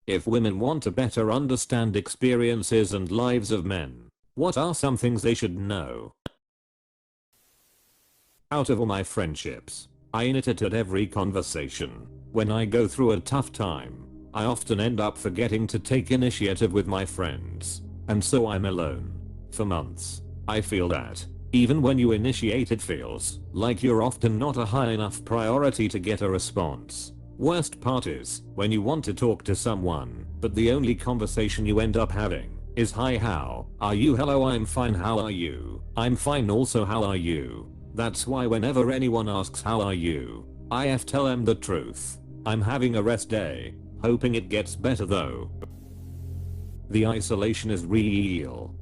If women want to better understand experiences and lives of men, what are some things they should know? Out of all my friendships, I knit it at every conversation. When I go through a tough time, I often end up forgetting to take initiative with my friends, and so I'm alone for months. I feel that even when you initiate, it feels like you're often not a high enough priority to get a response. Worst part is when you want to talk to someone, but the only conversation you end up having is hi, how are you? Hello, I'm fine, how are you? I'm fine also, how are you? That's why whenever anyone asks how are you, I tell them the truth. I'm having a rest day, hoping it gets better though. The isolation is real.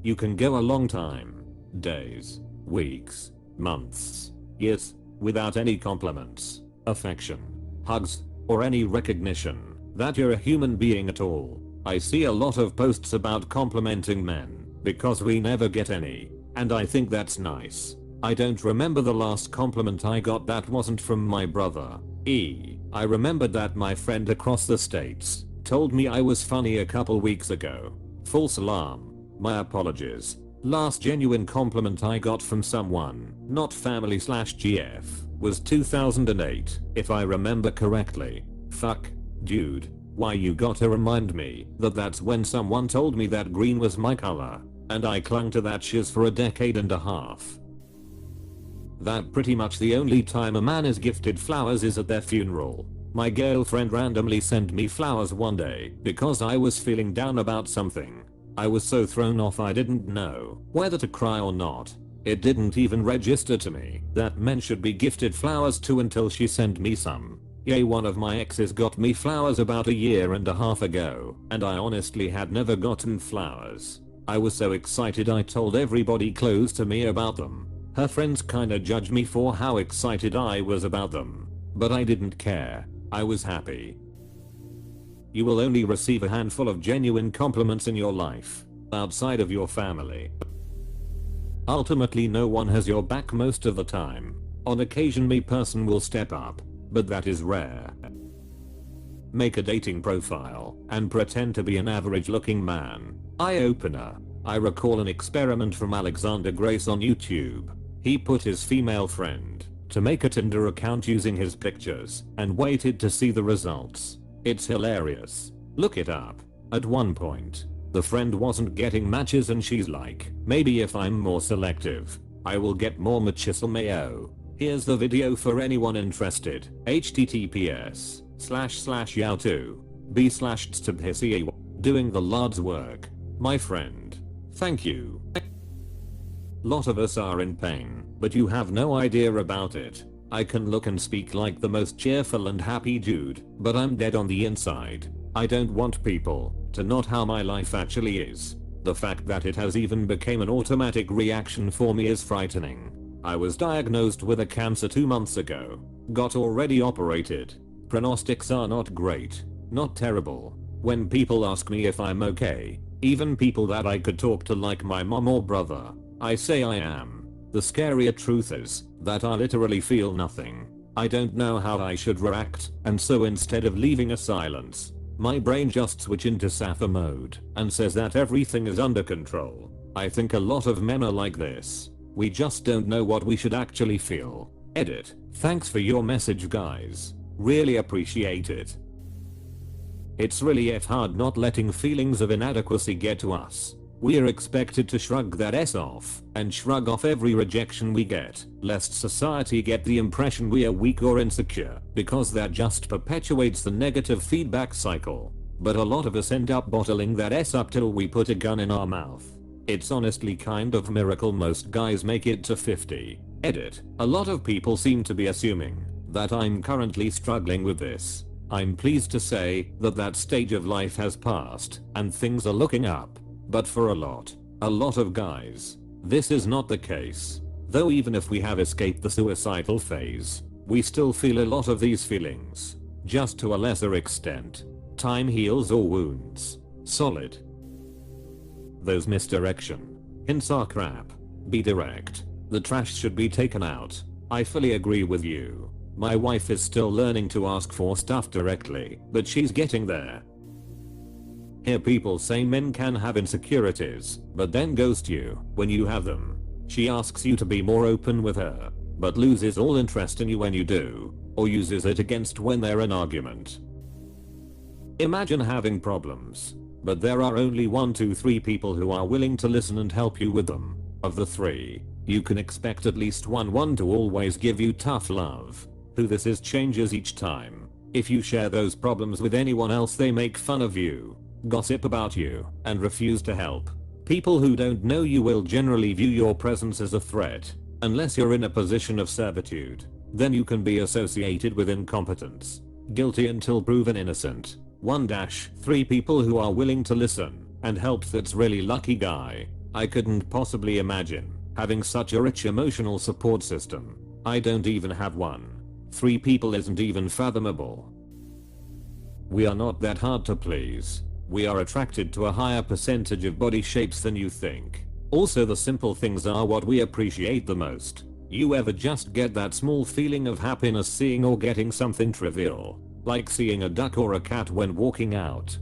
You can go a long time, days, weeks, months, years, without any compliments, affection, hugs, or any recognition that you're a human being at all. I see a lot of posts about complimenting men because we never get any, and I think that's nice. I don't remember the last compliment I got that wasn't from my brother. I remembered that my friend across the states told me I was funny a couple weeks ago. False alarm. My apologies. Last genuine compliment I got from someone, not family/GF, was 2008, if I remember correctly. Fuck, dude. Why you gotta remind me that that's when someone told me that green was my color, and I clung to that shiz for a decade and a half. That pretty much the only time a man is gifted flowers is at their funeral. My girlfriend randomly sent me flowers one day because I was feeling down about something. I was so thrown off I didn't know whether to cry or not. It didn't even register to me that men should be gifted flowers too until she sent me some. Yay, one of my exes got me flowers about a year and a half ago, and I honestly had never gotten flowers. I was so excited I told everybody close to me about them. Her friends kinda judged me for how excited I was about them, but I didn't care. I was happy. You will only receive a handful of genuine compliments in your life, outside of your family. Ultimately, no one has your back most of the time. On occasion, a person will step up, but that is rare. Make a dating profile and pretend to be an average looking man. Eye opener. I recall an experiment from Alexander Grace on YouTube. He put his female friend to make a Tinder account using his pictures and waited to see the results. It's hilarious. Look it up. At one point, the friend wasn't getting matches and she's like, maybe if I'm more selective, I will get more machismo mayo. Here's the video for anyone interested. https://youtube.b/stbhisi doing the Lord's work. My friend. Thank you. Lot of us are in pain, but you have no idea about it. I can look and speak like the most cheerful and happy dude, but I'm dead on the inside. I don't want people to know how my life actually is. The fact that it has even become an automatic reaction for me is frightening. I was diagnosed with a cancer 2 months ago. Got already operated. Prognostics are not great. Not terrible. When people ask me if I'm okay, even people that I could talk to like my mom or brother, I say I am. The scarier truth is that I literally feel nothing. I don't know how I should react, and so instead of leaving a silence, my brain just switches into Safa mode and says that everything is under control. I think a lot of men are like this. We just don't know what we should actually feel. Edit. Thanks for your message, guys. Really appreciate it. It's really hard not letting feelings of inadequacy get to us. We are expected to shrug that S off and shrug off every rejection we get, lest society get the impression we are weak or insecure, because that just perpetuates the negative feedback cycle. But a lot of us end up bottling that S up till we put a gun in our mouth. It's honestly kind of miracle most guys make it to 50. Edit. A lot of people seem to be assuming that I'm currently struggling with this. I'm pleased to say that that stage of life has passed and things are looking up. But for a lot of guys, this is not the case. Though even if we have escaped the suicidal phase, we still feel a lot of these feelings, just to a lesser extent. Time heals all wounds. Solid. Those misdirection hints are crap. Be direct. The trash should be taken out. I fully agree with you. My wife is still learning to ask for stuff directly, but she's getting there. Hear people say men can have insecurities, but then ghost you when you have them. She asks you to be more open with her, but loses all interest in you when you do, or uses it against when they're in argument. Imagine having problems, but there are only 1 to 3 people who are willing to listen and help you with them. Of the 3, you can expect at least one to always give you tough love. Who this is changes each time. If you share those problems with anyone else, they make fun of you, gossip about you, and refuse to help. People who don't know you will generally view your presence as a threat, unless you're in a position of servitude. Then you can be associated with incompetence, guilty until proven innocent. 1-3 people who are willing to listen and help. That's really lucky guy. I couldn't possibly imagine having such a rich emotional support system. I don't even have one. 3 people isn't even fathomable. We are not that hard to please. We are attracted to a higher percentage of body shapes than you think. Also, the simple things are what we appreciate the most. You ever just get that small feeling of happiness seeing or getting something trivial, like seeing a duck or a cat when walking out?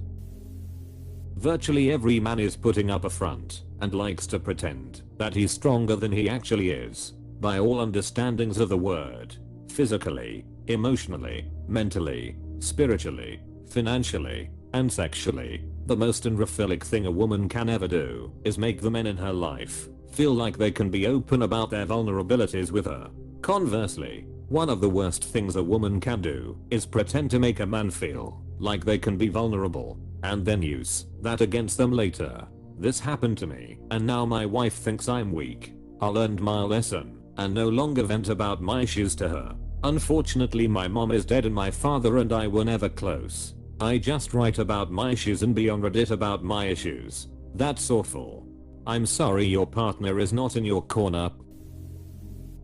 Virtually every man is putting up a front and likes to pretend that he's stronger than he actually is, by all understandings of the word. Physically, emotionally, mentally, spiritually, financially, and sexually. The most unrealistic thing a woman can ever do is make the men in her life feel like they can be open about their vulnerabilities with her. Conversely, one of the worst things a woman can do is pretend to make a man feel like they can be vulnerable, and then use that against them later. This happened to me, and now my wife thinks I'm weak. I learned my lesson and no longer vent about my issues to her. Unfortunately, my mom is dead and my father and I were never close. I just write about my issues and be on Reddit about my issues. That's awful. I'm sorry your partner is not in your corner.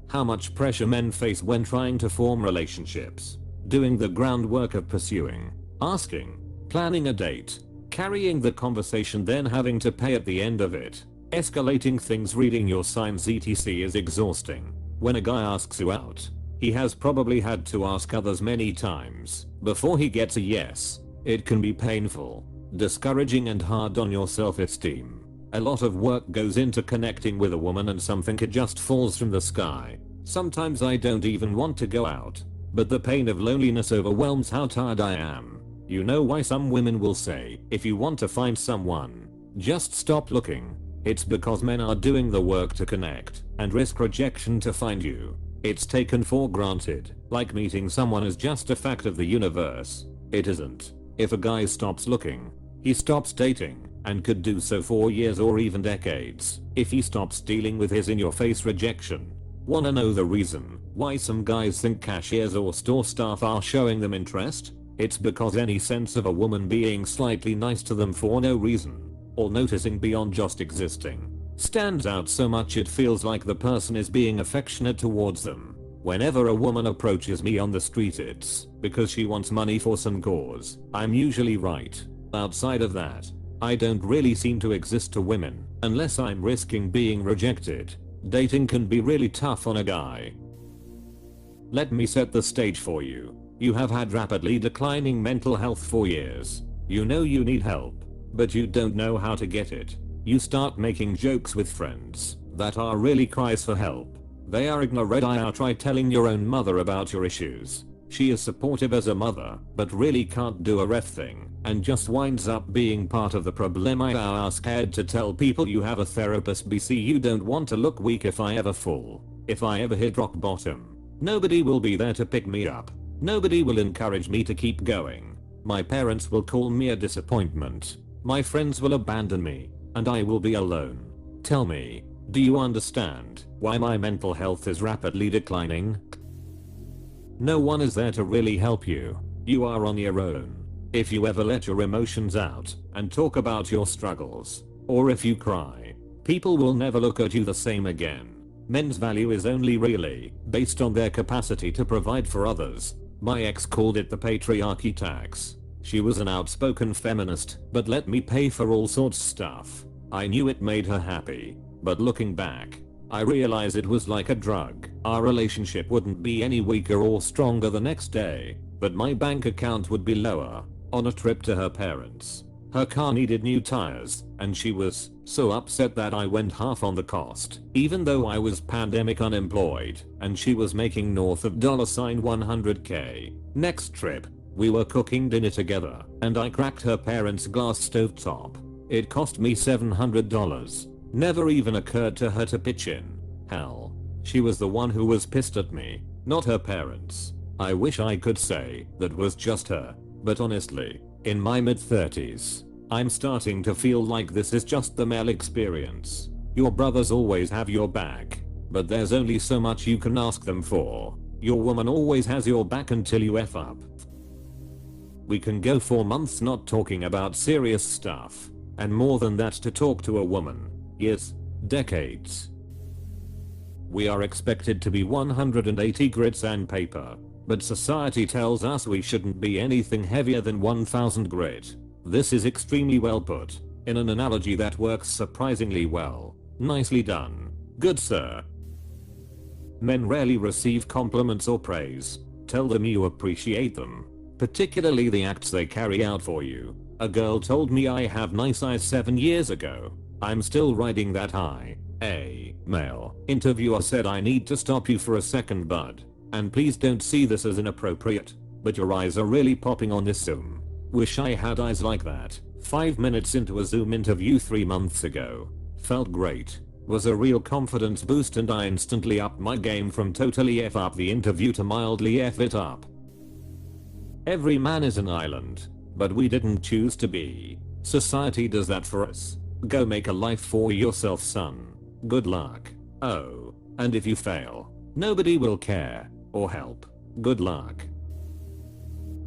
How much pressure men face when trying to form relationships. Doing the groundwork of pursuing, asking, planning a date, carrying the conversation, then having to pay at the end of it. Escalating things, reading your signs etc. is exhausting. When a guy asks you out, he has probably had to ask others many times before he gets a yes. It can be painful, discouraging, and hard on your self-esteem. A lot of work goes into connecting with a woman and something just falls from the sky. Sometimes I don't even want to go out, but the pain of loneliness overwhelms how tired I am. You know why some women will say, if you want to find someone, just stop looking. It's because men are doing the work to connect and risk rejection to find you. It's taken for granted, like meeting someone is just a fact of the universe. It isn't. If a guy stops looking, he stops dating, and could do so for years or even decades if he stops dealing with his in-your-face rejection. Wanna know the reason why some guys think cashiers or store staff are showing them interest? It's because any sense of a woman being slightly nice to them for no reason, or noticing beyond just existing, stands out so much it feels like the person is being affectionate towards them. Whenever a woman approaches me on the street, it's because she wants money for some cause. I'm usually right. Outside of that, I don't really seem to exist to women unless I'm risking being rejected. Dating can be really tough on a guy. Let me set the stage for you. You have had rapidly declining mental health for years. You know you need help, but you don't know how to get it. You start making jokes with friends that are really cries for help. They are ignored. Try telling your own mother about your issues. She is supportive as a mother, but really can't do a ref thing, and just winds up being part of the problem. I are scared to tell people you have a therapist. BC, you don't want to look weak. If I ever fall, if I ever hit rock bottom, nobody will be there to pick me up. Nobody will encourage me to keep going. My parents will call me a disappointment. My friends will abandon me, and I will be alone. Tell me, do you understand why my mental health is rapidly declining? No one is there to really help you. You are on your own. If you ever let your emotions out and talk about your struggles, or if you cry, people will never look at you the same again. Men's value is only really based on their capacity to provide for others. My ex called it the patriarchy tax. She was an outspoken feminist, but let me pay for all sorts of stuff. I knew it made her happy, but looking back, I realized it was like a drug. Our relationship wouldn't be any weaker or stronger the next day, but my bank account would be lower. On a trip to her parents, her car needed new tires, and she was so upset that I went half on the cost, even though I was pandemic unemployed, and she was making north of $100K. Next trip, we were cooking dinner together, and I cracked her parents' glass stove top. It cost me $700. Never even occurred to her to pitch in. Hell, she was the one who was pissed at me, not her parents. I wish I could say that was just her, but honestly, in my mid-30s, I'm starting to feel like this is just the male experience. Your brothers always have your back, but there's only so much you can ask them for. Your woman always has your back until you F up. We can go for months not talking about serious stuff, and more than that to talk to a woman. Years, decades. We are expected to be 180 grit sandpaper, but society tells us we shouldn't be anything heavier than 1000 grit. This is extremely well put, in an analogy that works surprisingly well. Nicely done. Good sir. Men rarely receive compliments or praise. Tell them you appreciate them, particularly the acts they carry out for you. A girl told me I have nice eyes 7 years ago. I'm still riding that high. A male interviewer said, I need to stop you for a second, bud. And please don't see this as inappropriate, but your eyes are really popping on this Zoom. Wish I had eyes like that. 5 minutes into a Zoom interview 3 months ago. Felt great. Was a real confidence boost, and I instantly upped my game from totally F up the interview to mildly F it up. Every man is an island, but we didn't choose to be. Society does that for us. Go make a life for yourself, son. Good luck. Oh, and if you fail, nobody will care or help. Good luck.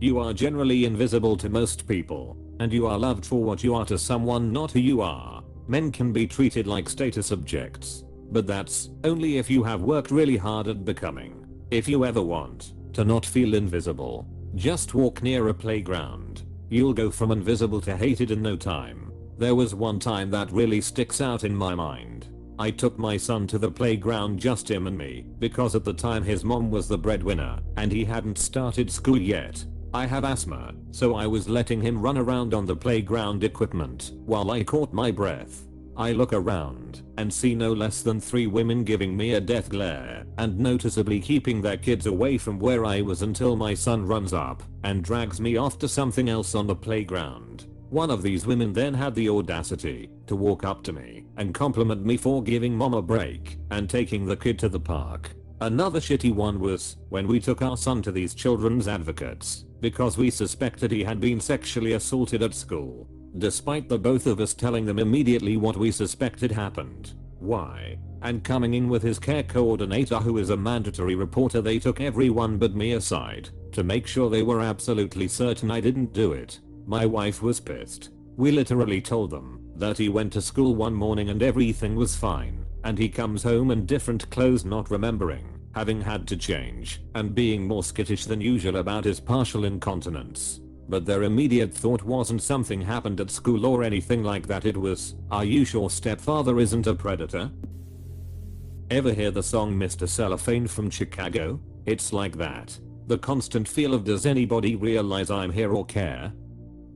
You are generally invisible to most people, and you are loved for what you are to someone, not who you are. Men can be treated like status objects, but that's only if you have worked really hard at becoming. If you ever want to not feel invisible, just walk near a playground. You'll go from invisible to hated in no time. There was one time that really sticks out in my mind. I took my son to the playground, just him and me, because at the time his mom was the breadwinner and he hadn't started school yet. I have asthma, so I was letting him run around on the playground equipment while I caught my breath. I look around and see no less than 3 women giving me a death glare and noticeably keeping their kids away from where I was until my son runs up and drags me off to something else on the playground. One of these women then had the audacity to walk up to me and compliment me for giving mom a break and taking the kid to the park. Another shitty one was when we took our son to these children's advocates because we suspected he had been sexually assaulted at school, despite the both of us telling them immediately what we suspected happened. Why? And coming in with his care coordinator, who is a mandatory reporter, they took everyone but me aside to make sure they were absolutely certain I didn't do it. My wife was pissed. We literally told them that he went to school one morning and everything was fine, and he comes home in different clothes, not remembering having had to change and being more skittish than usual about his partial incontinence. But their immediate thought wasn't something happened at school or anything like that. It was, are you sure stepfather isn't a predator? Ever hear the song Mr. Cellophane from Chicago? It's like that. The constant feel of, does anybody realize I'm here or care?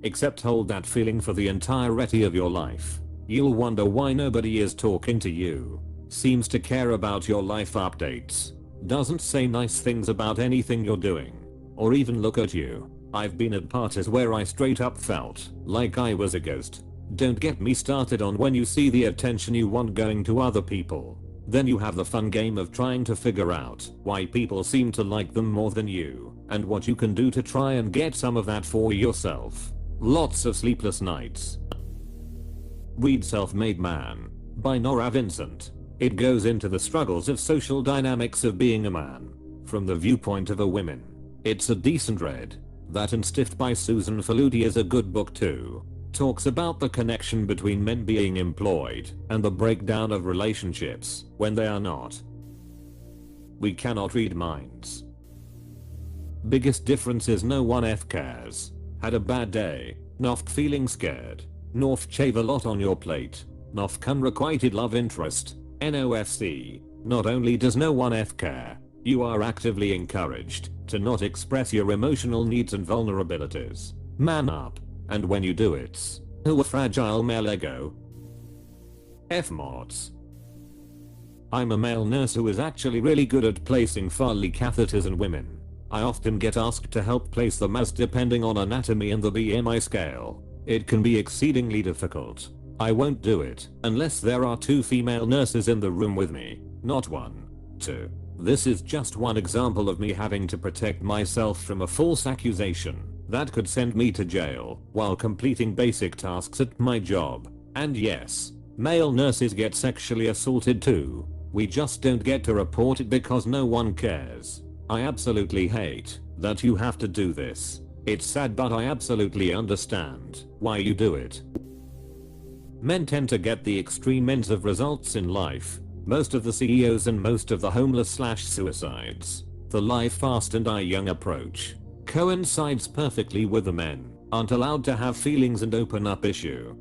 Except hold that feeling for the entirety of your life. You'll wonder why nobody is talking to you, seems to care about your life updates, doesn't say nice things about anything you're doing, or even look at you. I've been at parties where I straight up felt like I was a ghost. Don't get me started on when you see the attention you want going to other people. Then you have the fun game of trying to figure out why people seem to like them more than you, and what you can do to try and get some of that for yourself. Lots of sleepless nights. Read Self-Made Man by Nora Vincent. It goes into the struggles of social dynamics of being a man from the viewpoint of a woman. It's a decent read. That and Stiffed by Susan Faludi is a good book too. Talks about the connection between men being employed and the breakdown of relationships when they are not. We cannot read minds. Biggest difference is no one cares. Had a bad day, not feeling scared, north chave a lot on your plate, not unrequited love interest, NOFC. Not only does no one care, you are actively encouraged to not express your emotional needs and vulnerabilities. Man up. And when you do it's a fragile male ego. F-mods. I'm a male nurse who is actually really good at placing Foley catheters in women. I often get asked to help place them as depending on anatomy and the BMI scale. It can be exceedingly difficult. I won't do it unless there are 2 female nurses in the room with me, not 1. 2. This is just one example of me having to protect myself from a false accusation that could send me to jail while completing basic tasks at my job. And yes, male nurses get sexually assaulted too. We just don't get to report it because no one cares. I absolutely hate that you have to do this. It's sad, but I absolutely understand why you do it. Men tend to get the extreme ends of results in life. Most of the CEOs and most of the homeless/suicides. The live fast and die young approach coincides perfectly with the men aren't allowed to have feelings and open up issue.